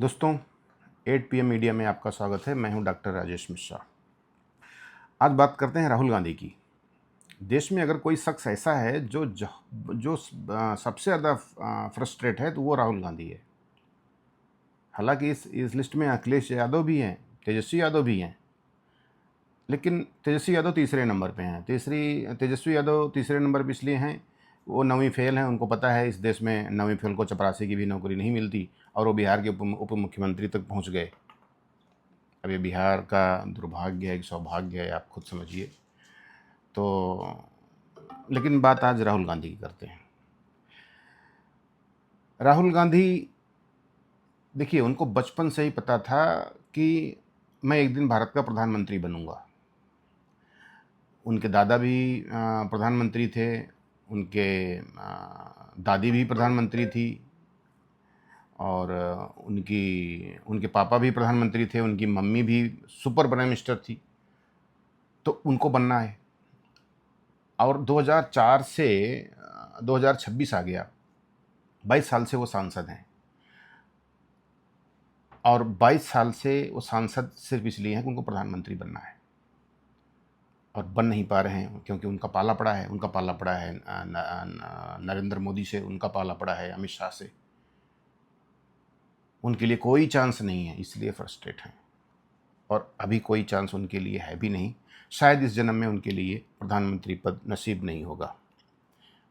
दोस्तों 8 PM media में आपका स्वागत है। मैं हूं डॉक्टर राजेश मिश्रा। आज बात करते हैं राहुल गांधी की। देश में अगर कोई शख्स ऐसा है जो सबसे ज़्यादा फ्रस्ट्रेट है तो वो राहुल गांधी है। हालांकि इस लिस्ट में अखिलेश यादव भी हैं, तेजस्वी यादव भी हैं, लेकिन तेजस्वी यादव तीसरे नंबर पे हैं। तेजस्वी यादव तीसरे नंबर पर इसलिए हैं, वो 9वीं फेल हैं। उनको पता है इस देश में 9वीं फेल को चपरासी की भी नौकरी नहीं मिलती, और वो बिहार के उप मुख्यमंत्री तक पहुँच गए। अब ये बिहार का दुर्भाग्य है कि सौभाग्य है, आप खुद समझिए। तो लेकिन बात आज राहुल गांधी की करते हैं। राहुल गांधी, देखिए, उनको बचपन से ही पता था कि मैं एक दिन भारत का प्रधानमंत्री बनूंगा। उनके दादा भी प्रधानमंत्री थे, उनके दादी भी प्रधानमंत्री थी, और उनके पापा भी प्रधानमंत्री थे, उनकी मम्मी भी सुपर प्राइम मिनिस्टर थी। तो उनको बनना है। और 2004 से 2026 आ गया, 22 साल से वो सांसद हैं। और 22 साल से वो सांसद सिर्फ इसलिए हैं कि उनको प्रधानमंत्री बनना है, और बन नहीं पा रहे हैं क्योंकि उनका पाला पड़ा है। नरेंद्र मोदी से, उनका पाला पड़ा है अमित शाह से। उनके लिए कोई चांस नहीं है, इसलिए फ्रस्ट्रेट हैं। और अभी कोई चांस उनके लिए है भी नहीं। शायद इस जन्म में उनके लिए प्रधानमंत्री पद नसीब नहीं होगा।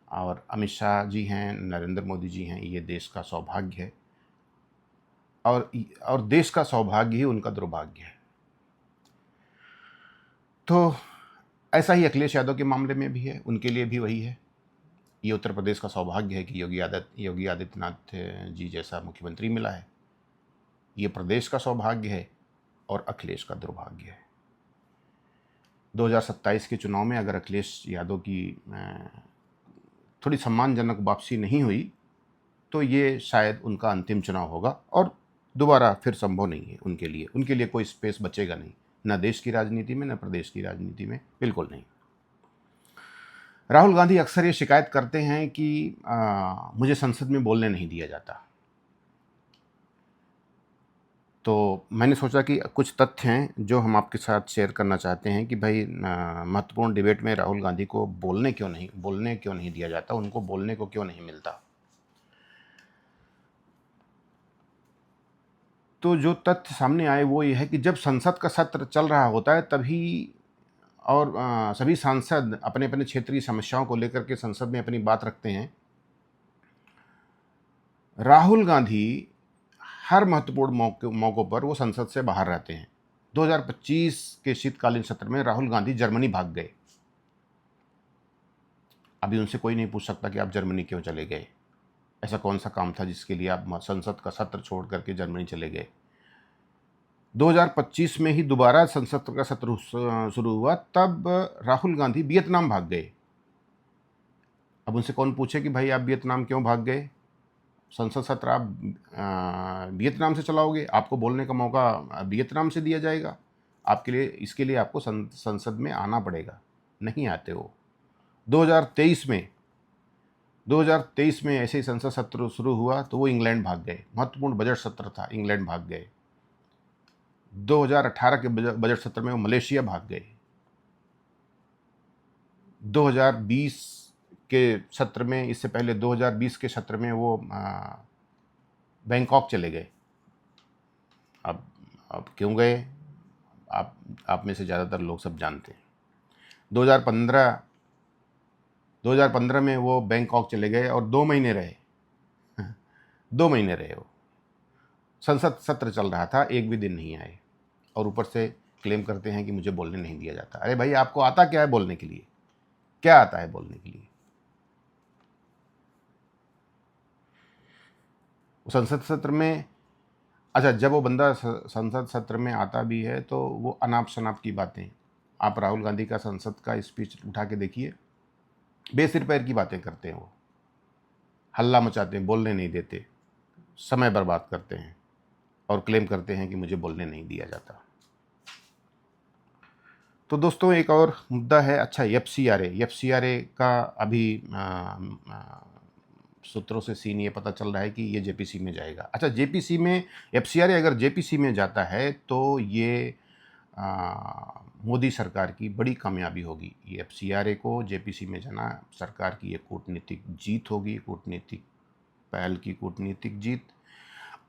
और अमित शाह जी हैं, नरेंद्र मोदी जी हैं, ये देश का सौभाग्य है, और देश का सौभाग्य ही उनका दुर्भाग्य है। तो ऐसा ही अखिलेश यादव के मामले में भी है, उनके लिए भी वही है। ये उत्तर प्रदेश का सौभाग्य है कि योगी आदित्यनाथ जी जैसा मुख्यमंत्री मिला है। ये प्रदेश का सौभाग्य है और अखिलेश का दुर्भाग्य है। 2027 के चुनाव में अगर अखिलेश यादव की थोड़ी सम्मानजनक वापसी नहीं हुई तो ये शायद उनका अंतिम चुनाव होगा, और दोबारा फिर संभव नहीं है उनके लिए कोई स्पेस बचेगा नहीं, न देश की राजनीति में, न प्रदेश की राजनीति में, बिल्कुल नहीं। राहुल गांधी अक्सर ये शिकायत करते हैं कि मुझे संसद में बोलने नहीं दिया जाता। तो मैंने सोचा कि कुछ तथ्य हैं जो हम आपके साथ शेयर करना चाहते हैं कि भाई महत्वपूर्ण डिबेट में राहुल गांधी को बोलने क्यों नहीं दिया जाता, उनको बोलने को क्यों नहीं मिलता। तो जो तथ्य सामने आए वो ये है कि जब संसद का सत्र चल रहा होता है तभी, और सभी सांसद अपने अपने क्षेत्रीय समस्याओं को लेकर के संसद में अपनी बात रखते हैं, राहुल गांधी हर महत्वपूर्ण मौकों पर वो संसद से बाहर रहते हैं। 2025 के शीतकालीन सत्र में राहुल गांधी जर्मनी भाग गए। अभी उनसे कोई नहीं पूछ सकता कि आप जर्मनी क्यों चले गए। ऐसा कौन सा काम था जिसके लिए आप संसद का सत्र छोड़ करके जर्मनी चले गए। 2025 में ही दोबारा संसद का सत्र शुरू हुआ, तब राहुल गांधी वियतनाम भाग गए। अब उनसे कौन पूछे कि भाई आप वियतनाम क्यों भाग गए। संसद सत्र आप वियतनाम से चलाओगे, आपको बोलने का मौका वियतनाम से दिया जाएगा। इसके लिए आपको संसद में आना पड़ेगा, नहीं आते हो। 2023 में ऐसे ही संसद सत्र शुरू हुआ तो वो इंग्लैंड भाग गए। महत्वपूर्ण बजट सत्र था, इंग्लैंड भाग गए। 2018 के बजट सत्र में वो मलेशिया भाग गए। 2020 के सत्र में, इससे पहले 2020 के सत्र में वो बैंकॉक चले गए। अब क्यों गए, आप में से ज़्यादातर लोग सब जानते हैं। 2015 में वो बैंकॉक चले गए और 2 महीने रहे। 2 महीने रहे वो। संसद सत्र चल रहा था, एक भी दिन नहीं आए, और ऊपर से क्लेम करते हैं कि मुझे बोलने नहीं दिया जाता। अरे भाई, आपको आता क्या है बोलने के लिए? क्या आता है बोलने के लिए? संसद सत्र में, अच्छा, जब वो बंदा संसद सत्र में आता भी है तो वो अनाप शनाप की बातें, आप राहुल गांधी का संसद का स्पीच उठा के देखिए, बेसिर पैर की बातें करते हैं। वो हल्ला मचाते हैं, बोलने नहीं देते, समय बर्बाद करते हैं, और क्लेम करते हैं कि मुझे बोलने नहीं दिया जाता। तो दोस्तों, एक और मुद्दा है। अच्छा, एफसीआरए का अभी सूत्रों से सीन ये पता चल रहा है कि ये जेपीसी में जाएगा। अच्छा, जेपीसी में एफसीआरए अगर जेपीसी में जाता है तो ये मोदी सरकार की बड़ी कामयाबी होगी। ये एफसीआरए को जेपीसी में जाना सरकार की एक कूटनीतिक जीत होगी, कूटनीतिक पहल की कूटनीतिक जीत।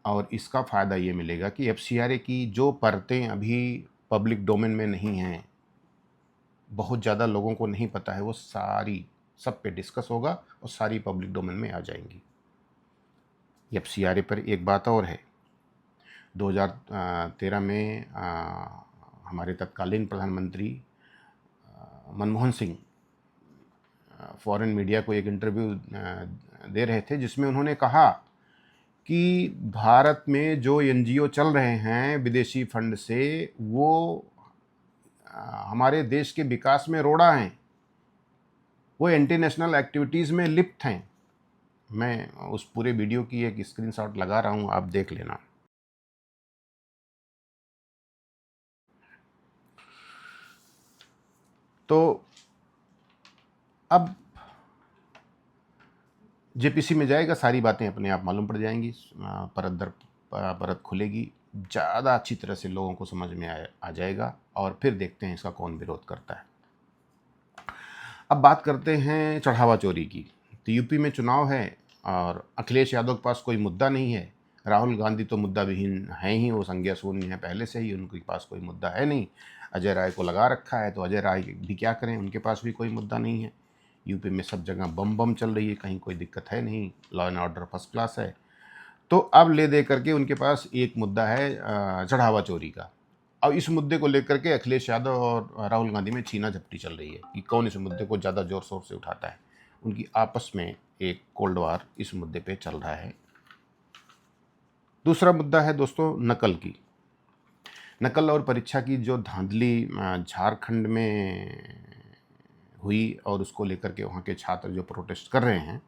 और इसका फ़ायदा ये मिलेगा कि एफसीआरए की जो परतें अभी पब्लिक डोमेन में नहीं हैं, बहुत ज़्यादा लोगों को नहीं पता है, वो सारी सब पे डिस्कस होगा और सारी पब्लिक डोमेन में आ जाएंगी। एफसीआरए पर एक बात और है, 2013 में हमारे तत्कालीन प्रधानमंत्री मनमोहन सिंह फॉरेन मीडिया को एक इंटरव्यू दे रहे थे, जिसमें उन्होंने कहा कि भारत में जो एनजीओ चल रहे हैं विदेशी फंड से, वो हमारे देश के विकास में रोड़ा हैं, वो इंटरनेशनल एक्टिविटीज़ में लिप्त हैं। मैं उस पूरे वीडियो की एक स्क्रीनशॉट लगा रहा हूँ, आप देख लेना। तो अब जेपीसी में जाएगा, सारी बातें अपने आप मालूम पड़ जाएंगी, परत दर परत खुलेगी, ज़्यादा अच्छी तरह से लोगों को समझ में आ जाएगा और फिर देखते हैं इसका कौन विरोध करता है। अब बात करते हैं चढ़ावा चोरी की। तो यूपी में चुनाव है और अखिलेश यादव के पास कोई मुद्दा नहीं है। राहुल गांधी तो मुद्दा विहीन है ही, वो संज्ञा शून्य है पहले से ही, उनके पास कोई मुद्दा है नहीं। अजय राय को लगा रखा है, तो अजय राय भी क्या करें, उनके पास भी कोई मुद्दा नहीं है। यूपी में सब जगह बम बम चल रही है, कहीं कोई दिक्कत है नहीं, law and order first class है। तो अब ले दे करके उनके पास एक मुद्दा है चढ़ावा चोरी का। अब इस मुद्दे को लेकर के अखिलेश यादव और राहुल गांधी में छीना झपटी चल रही है कि कौन इस मुद्दे को ज़्यादा ज़ोर शोर से उठाता है। उनकी आपस में एक कोल्ड वार इस मुद्दे पे चल रहा है। दूसरा मुद्दा है दोस्तों नकल की। नकल और परीक्षा की जो धांधली झारखंड में हुई और उसको लेकर के वहाँ के छात्र जो प्रोटेस्ट कर रहे हैं,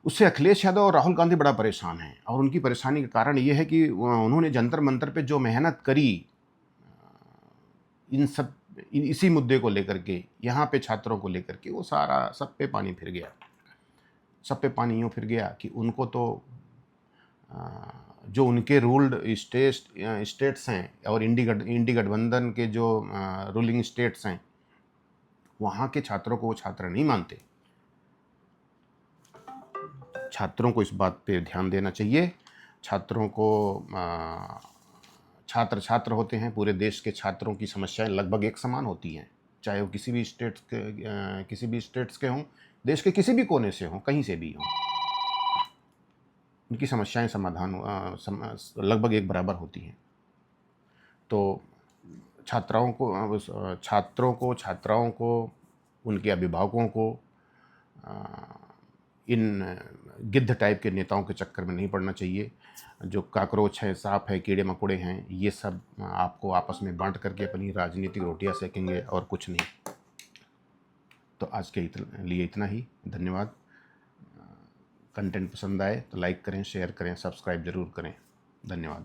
उससे अखिलेश यादव और राहुल गांधी बड़ा परेशान हैं। और उनकी परेशानी का कारण ये है कि उन्होंने जंतर मंतर पे जो मेहनत करी इसी मुद्दे को लेकर के, यहाँ पे छात्रों को लेकर के, वो सारा सब पे पानी फिर गया। सब पे पानी यूँ फिर गया कि उनको तो जो उनके रूल्ड स्टेट्स हैं और इंडी गठबंधन के जो रूलिंग स्टेट्स हैं, वहाँ के छात्रों को वो छात्र नहीं मानते। छात्रों को इस बात पे ध्यान देना चाहिए। छात्रों को छात्र होते हैं, पूरे देश के छात्रों की समस्याएं लगभग एक समान होती हैं, चाहे वो किसी भी स्टेट्स के हों, देश के किसी भी कोने से हों, कहीं से भी हों, उनकी समस्याएं लगभग एक बराबर होती हैं। तो छात्रों को उनके अभिभावकों को इन गिद्ध टाइप के नेताओं के चक्कर में नहीं पड़ना चाहिए। जो काकरोच है, सांप है, कीड़े मकोड़े हैं, ये सब आपको आपस में बांट करके अपनी राजनीतिक रोटियां सेकेंगे और कुछ नहीं। तो आज के लिए इतना ही। धन्यवाद। कंटेंट पसंद आए तो लाइक करें, शेयर करें, सब्सक्राइब ज़रूर करें। धन्यवाद।